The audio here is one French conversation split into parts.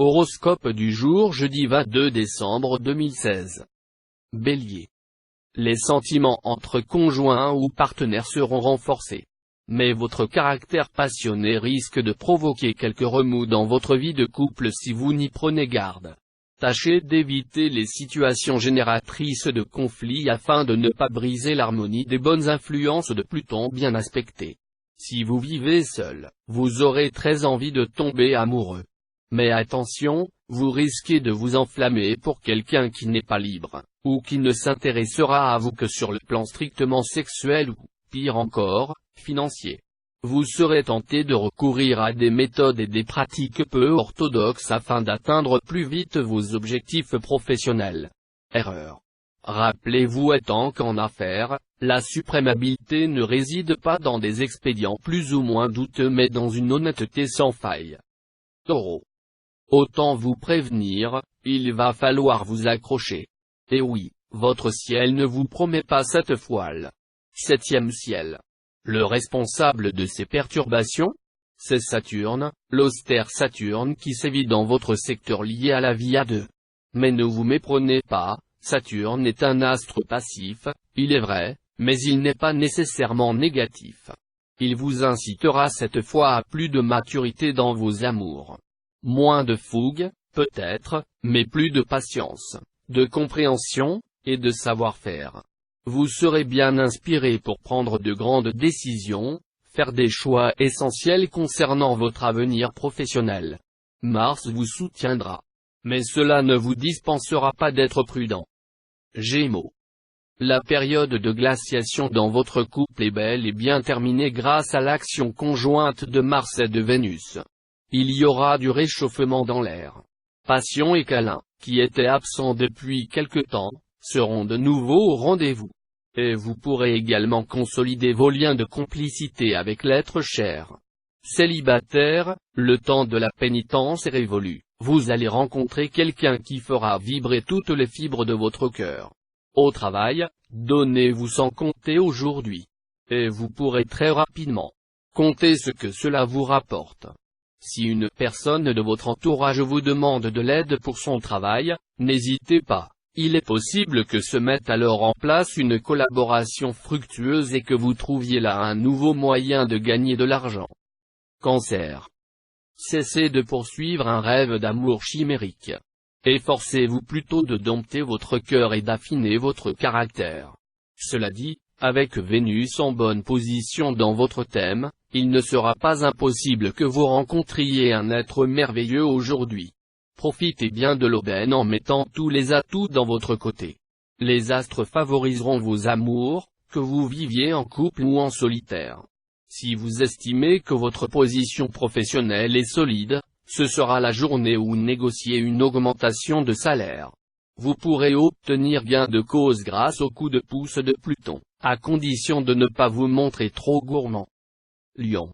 Horoscope du jour jeudi 22 décembre 2016. Bélier. Les sentiments entre conjoints ou partenaires seront renforcés. Mais votre caractère passionné risque de provoquer quelques remous dans votre vie de couple si vous n'y prenez garde. Tâchez d'éviter les situations génératrices de conflits afin de ne pas briser l'harmonie des bonnes influences de Pluton bien aspectées. Si vous vivez seul, vous aurez très envie de tomber amoureux. Mais attention, vous risquez de vous enflammer pour quelqu'un qui n'est pas libre, ou qui ne s'intéressera à vous que sur le plan strictement sexuel ou, pire encore, financier. Vous serez tenté de recourir à des méthodes et des pratiques peu orthodoxes afin d'atteindre plus vite vos objectifs professionnels. Erreur. Rappelez-vous étant qu'en affaires, la suprême habileté ne réside pas dans des expédients plus ou moins douteux mais dans une honnêteté sans faille. Taureau. Autant vous prévenir, il va falloir vous accrocher. Et oui, votre ciel ne vous promet pas cette foile. Septième ciel. Le responsable de ces perturbations? C'est Saturne, l'austère Saturne qui sévit dans votre secteur lié à la vie à deux. Mais ne vous méprenez pas, Saturne est un astre passif, il est vrai, mais il n'est pas nécessairement négatif. Il vous incitera cette fois à plus de maturité dans vos amours. Moins de fougue, peut-être, mais plus de patience, de compréhension, et de savoir-faire. Vous serez bien inspiré pour prendre de grandes décisions, faire des choix essentiels concernant votre avenir professionnel. Mars vous soutiendra. Mais cela ne vous dispensera pas d'être prudent. Gémeaux. La période de glaciation dans votre couple est belle et bien terminée grâce à l'action conjointe de Mars et de Vénus. Il y aura du réchauffement dans l'air. Passion et câlin, qui étaient absents depuis quelque temps, seront de nouveau au rendez-vous. Et vous pourrez également consolider vos liens de complicité avec l'être cher. Célibataire, le temps de la pénitence est révolu. Vous allez rencontrer quelqu'un qui fera vibrer toutes les fibres de votre cœur. Au travail, donnez-vous sans compter aujourd'hui. Et vous pourrez très rapidement compter ce que cela vous rapporte. Si une personne de votre entourage vous demande de l'aide pour son travail, n'hésitez pas. Il est possible que se mette alors en place une collaboration fructueuse et que vous trouviez là un nouveau moyen de gagner de l'argent. Cancer. Cessez de poursuivre un rêve d'amour chimérique. Efforcez-vous plutôt de dompter votre cœur et d'affiner votre caractère. Cela dit, avec Vénus en bonne position dans votre thème, il ne sera pas impossible que vous rencontriez un être merveilleux aujourd'hui. Profitez bien de l'aubaine en mettant tous les atouts dans votre côté. Les astres favoriseront vos amours, que vous viviez en couple ou en solitaire. Si vous estimez que votre position professionnelle est solide, ce sera la journée où négociez une augmentation de salaire. Vous pourrez obtenir gain de cause grâce au coup de pouce de Pluton, à condition de ne pas vous montrer trop gourmand. Lion.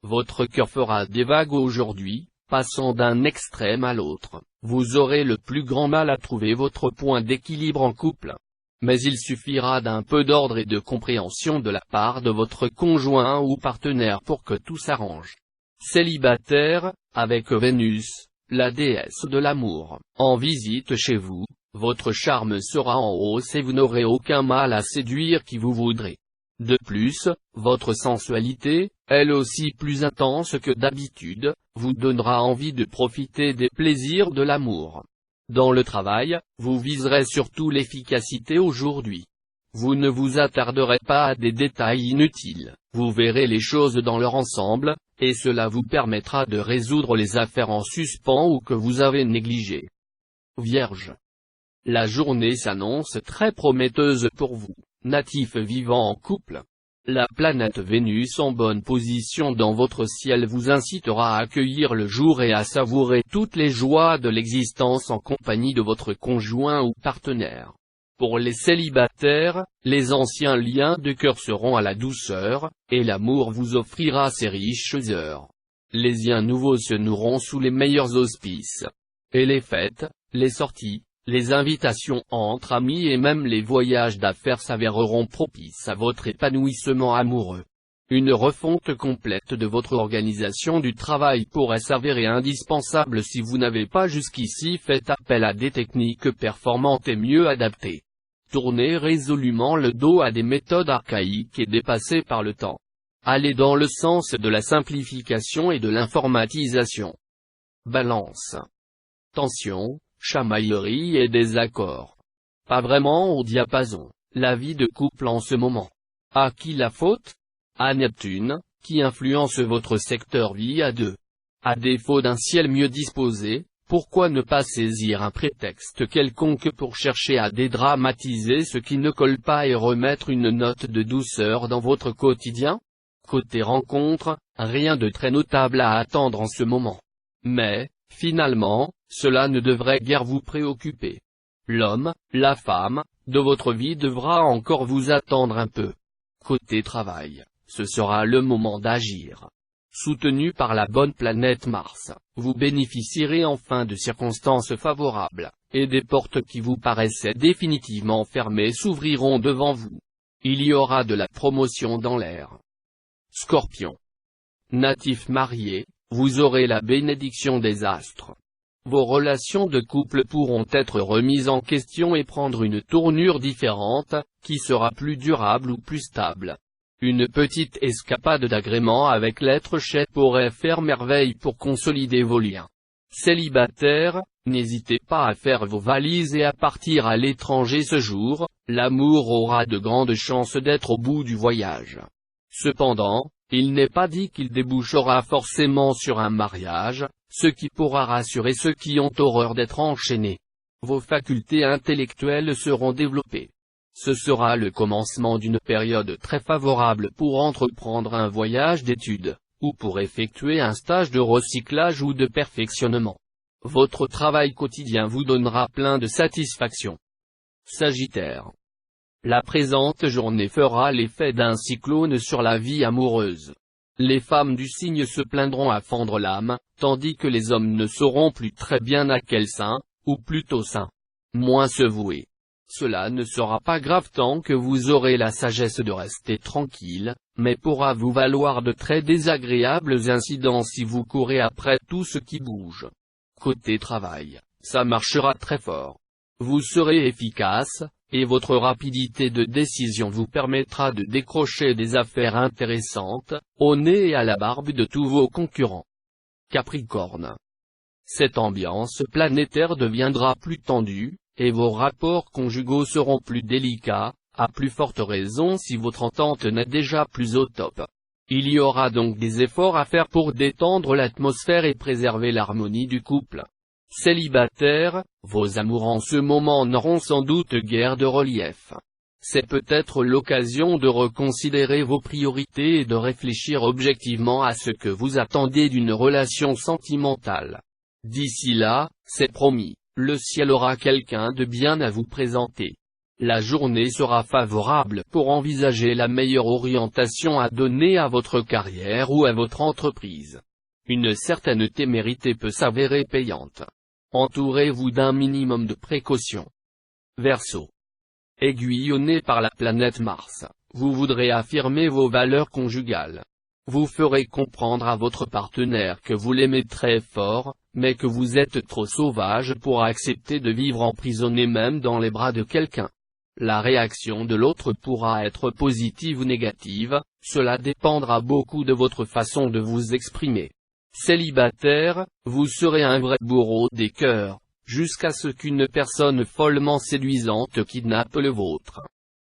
Votre cœur fera des vagues aujourd'hui, passant d'un extrême à l'autre. Vous aurez le plus grand mal à trouver votre point d'équilibre en couple. Mais il suffira d'un peu d'ordre et de compréhension de la part de votre conjoint ou partenaire pour que tout s'arrange. Célibataire, avec Vénus, la déesse de l'amour, en visite chez vous, votre charme sera en hausse et vous n'aurez aucun mal à séduire qui vous voudrez. De plus, votre sensualité, elle aussi plus intense que d'habitude, vous donnera envie de profiter des plaisirs de l'amour. Dans le travail, vous viserez surtout l'efficacité aujourd'hui. Vous ne vous attarderez pas à des détails inutiles, vous verrez les choses dans leur ensemble, et cela vous permettra de résoudre les affaires en suspens ou que vous avez négligées. Vierge. La journée s'annonce très prometteuse pour vous, natif vivant en couple. La planète Vénus en bonne position dans votre ciel vous incitera à accueillir le jour et à savourer toutes les joies de l'existence en compagnie de votre conjoint ou partenaire. Pour les célibataires, les anciens liens de cœur seront à la douceur, et l'amour vous offrira ses riches heures. Les liens nouveaux se noueront sous les meilleurs auspices. Et les fêtes, les sorties, les invitations entre amis et même les voyages d'affaires s'avéreront propices à votre épanouissement amoureux. Une refonte complète de votre organisation du travail pourrait s'avérer indispensable si vous n'avez pas jusqu'ici fait appel à des techniques performantes et mieux adaptées. Tournez résolument le dos à des méthodes archaïques et dépassées par le temps. Allez dans le sens de la simplification et de l'informatisation. Balance. Tension, chamaillerie et désaccord. Pas vraiment au diapason. La vie de couple en ce moment. À qui la faute? À Neptune, qui influence votre secteur vie à deux. À défaut d'un ciel mieux disposé, pourquoi ne pas saisir un prétexte quelconque pour chercher à dédramatiser ce qui ne colle pas et remettre une note de douceur dans votre quotidien? Côté rencontre, rien de très notable à attendre en ce moment. Mais, finalement, cela ne devrait guère vous préoccuper. L'homme, la femme, de votre vie devra encore vous attendre un peu. Côté travail, ce sera le moment d'agir. Soutenu par la bonne planète Mars, vous bénéficierez enfin de circonstances favorables, et des portes qui vous paraissaient définitivement fermées s'ouvriront devant vous. Il y aura de la promotion dans l'air. Scorpion. Natif marié, vous aurez la bénédiction des astres. Vos relations de couple pourront être remises en question et prendre une tournure différente, qui sera plus durable ou plus stable. Une petite escapade d'agrément avec l'être cher pourrait faire merveille pour consolider vos liens. Célibataire, n'hésitez pas à faire vos valises et à partir à l'étranger ce jour, l'amour aura de grandes chances d'être au bout du voyage. Cependant, il n'est pas dit qu'il débouchera forcément sur un mariage, ce qui pourra rassurer ceux qui ont horreur d'être enchaînés. Vos facultés intellectuelles seront développées. Ce sera le commencement d'une période très favorable pour entreprendre un voyage d'études, ou pour effectuer un stage de recyclage ou de perfectionnement. Votre travail quotidien vous donnera plein de satisfaction. Sagittaire. La présente journée fera l'effet d'un cyclone sur la vie amoureuse. Les femmes du signe se plaindront à fendre l'âme, tandis que les hommes ne sauront plus très bien à quel sein, ou plutôt sein, moins se vouer. Cela ne sera pas grave tant que vous aurez la sagesse de rester tranquille, mais pourra vous valoir de très désagréables incidents si vous courez après tout ce qui bouge. Côté travail, ça marchera très fort. Vous serez efficace, et votre rapidité de décision vous permettra de décrocher des affaires intéressantes, au nez et à la barbe de tous vos concurrents. Capricorne. Cette ambiance planétaire deviendra plus tendue, et vos rapports conjugaux seront plus délicats, à plus forte raison si votre entente n'est déjà plus au top. Il y aura donc des efforts à faire pour détendre l'atmosphère et préserver l'harmonie du couple. Célibataire, vos amours en ce moment n'auront sans doute guère de relief. C'est peut-être l'occasion de reconsidérer vos priorités et de réfléchir objectivement à ce que vous attendez d'une relation sentimentale. D'ici là, c'est promis, le ciel aura quelqu'un de bien à vous présenter. La journée sera favorable pour envisager la meilleure orientation à donner à votre carrière ou à votre entreprise. Une certaine témérité peut s'avérer payante. Entourez-vous d'un minimum de précautions. Verseau. Aiguillonné par la planète Mars, vous voudrez affirmer vos valeurs conjugales. Vous ferez comprendre à votre partenaire que vous l'aimez très fort, mais que vous êtes trop sauvage pour accepter de vivre emprisonné même dans les bras de quelqu'un. La réaction de l'autre pourra être positive ou négative, cela dépendra beaucoup de votre façon de vous exprimer. Célibataire, vous serez un vrai bourreau des cœurs, jusqu'à ce qu'une personne follement séduisante kidnappe le vôtre.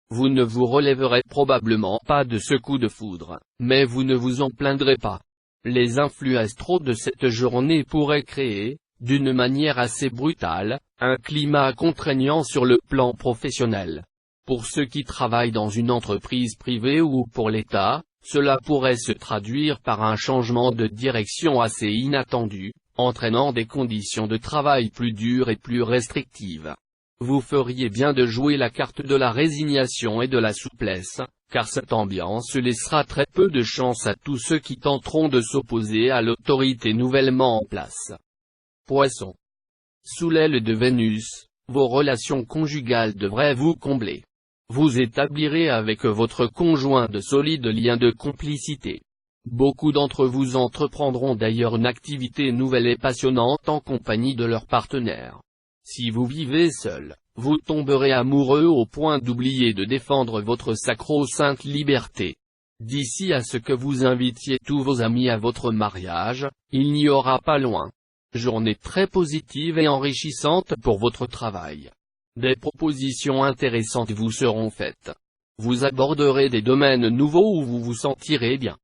Vous ne vous relèverez probablement pas de ce coup de foudre, mais vous ne vous en plaindrez pas. Les influx astraux de cette journée pourraient créer, d'une manière assez brutale, un climat contraignant sur le plan professionnel. Pour ceux qui travaillent dans une entreprise privée ou pour l'État, cela pourrait se traduire par un changement de direction assez inattendu, entraînant des conditions de travail plus dures et plus restrictives. Vous feriez bien de jouer la carte de la résignation et de la souplesse, car cette ambiance laissera très peu de chance à tous ceux qui tenteront de s'opposer à l'autorité nouvellement en place. Poisson. Sous l'aile de Vénus, vos relations conjugales devraient vous combler. Vous établirez avec votre conjoint de solides liens de complicité. Beaucoup d'entre vous entreprendront d'ailleurs une activité nouvelle et passionnante en compagnie de leur partenaire. Si vous vivez seul, vous tomberez amoureux au point d'oublier de défendre votre sacro-sainte liberté. D'ici à ce que vous invitiez tous vos amis à votre mariage, il n'y aura pas loin. Journée très positive et enrichissante pour votre travail. Des propositions intéressantes vous seront faites. Vous aborderez des domaines nouveaux où vous vous sentirez bien.